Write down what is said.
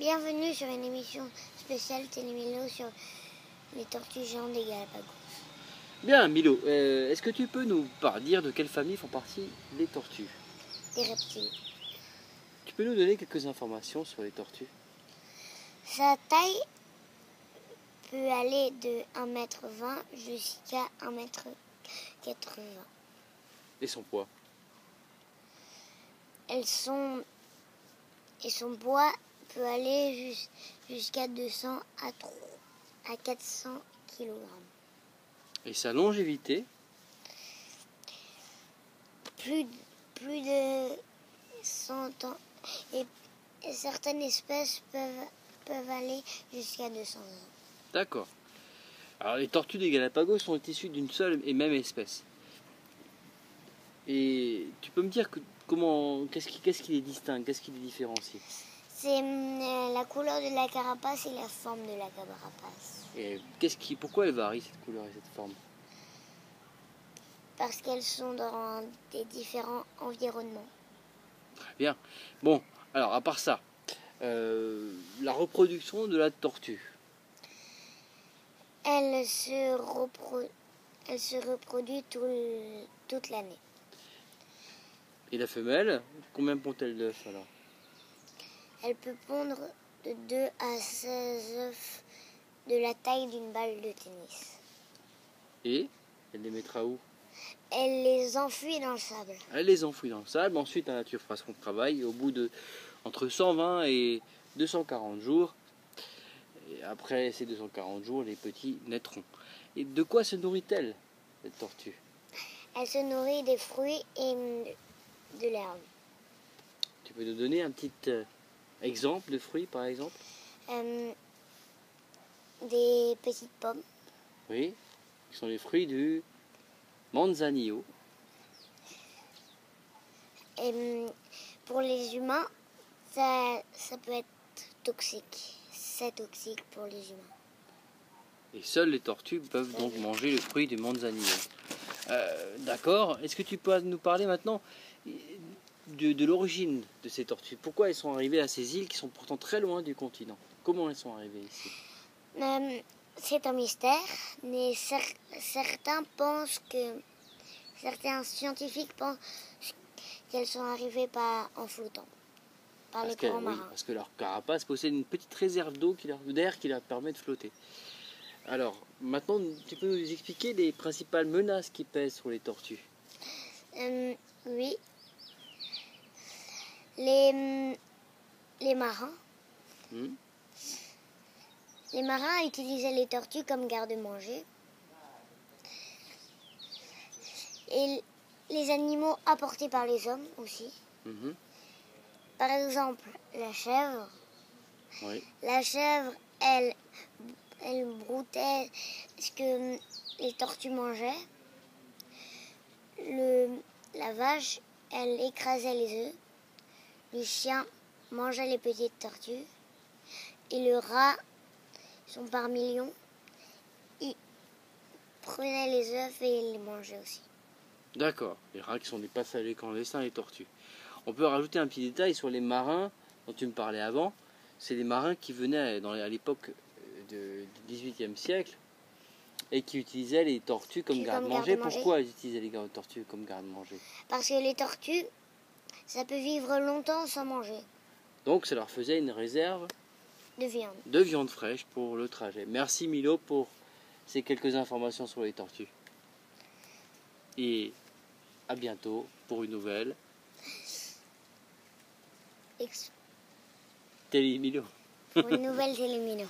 Bienvenue sur une émission spéciale Télémilo sur les tortues géantes des Galapagos. Bien, Milo, est-ce que tu peux nous dire de quelle famille font partie les tortues? Des reptiles. Tu peux nous donner quelques informations sur les tortues? Sa taille peut aller de 1,20 m jusqu'à 1,80 m. Et son poids? Et son poids peut aller jusqu'à 200 à 400 kg. Et sa longévité? Plus de 100 ans. Et certaines espèces peuvent aller jusqu'à 200 ans. D'accord. Alors les tortues des Galapagos sont issues d'une seule et même espèce. Et tu peux me dire qu'est-ce qui les distingue, qu'est-ce qui les différencie? C'est la couleur de la carapace et la forme de la carapace. Et pourquoi elle varie cette couleur et cette forme? Parce qu'elles sont dans des différents environnements. Très bien. Bon, alors à part ça, la reproduction de la tortue. Elle se reproduit toute l'année. Et la femelle, combien pond-elle d'œufs alors? Elle peut pondre de 2 à 16 œufs de la taille d'une balle de tennis. Et elle les mettra où? Elle les enfuit dans le sable. Elle les enfouit dans le sable, ensuite la nature fera son travail, et au bout de entre 120 et 240 jours, et après ces 240 jours, les petits naîtront. Et de quoi se nourrit-elle, cette tortue? Elle se nourrit des fruits et de l'herbe. Tu peux nous donner un petit exemple de fruits, par exemple? Des petites pommes. Oui, qui sont les fruits du manzanillo. Et pour les humains, ça peut être toxique. C'est toxique pour les humains. Et seules les tortues peuvent donc manger le fruit du manzanillo. D'accord. Est-ce que tu peux nous parler maintenant de l'origine de ces tortues? Pourquoi elles sont arrivées à ces îles qui sont pourtant très loin du continent? Comment elles sont arrivées ici? C'est un mystère, mais certains scientifiques pensent qu'elles sont arrivées en flottant, par les courants marins. Parce que leur carapace possède une petite réserve d'air qui leur permet de flotter. Alors, maintenant, tu peux nous expliquer les principales menaces qui pèsent sur les tortues? Oui. Les marins. Les marins utilisaient les tortues comme garde-manger. Et les animaux apportés par les hommes aussi. Par exemple, la chèvre. Oui. La chèvre, elle broutait ce que les tortues mangeaient. La vache, elle écrasait les œufs. Le chien mangeait les petites tortues. Et le rat, sont par millions, ils prenaient les œufs et ils les mangeaient aussi. D'accord. Les rats qui sont des passagers clandestins des tortues. On peut rajouter un petit détail sur les marins dont tu me parlais avant. C'est des marins qui venaient à l'époque du XVIIIe siècle et qui utilisaient les tortues comme garde-manger. Pourquoi ils utilisaient les tortues comme garde-manger? Parce que les tortues, ça peut vivre longtemps sans manger. Donc ça leur faisait une réserve de viande fraîche pour le trajet. Merci Milo pour ces quelques informations sur les tortues. Et à bientôt pour une nouvelle Télémilo. Pour une nouvelle Télémilo.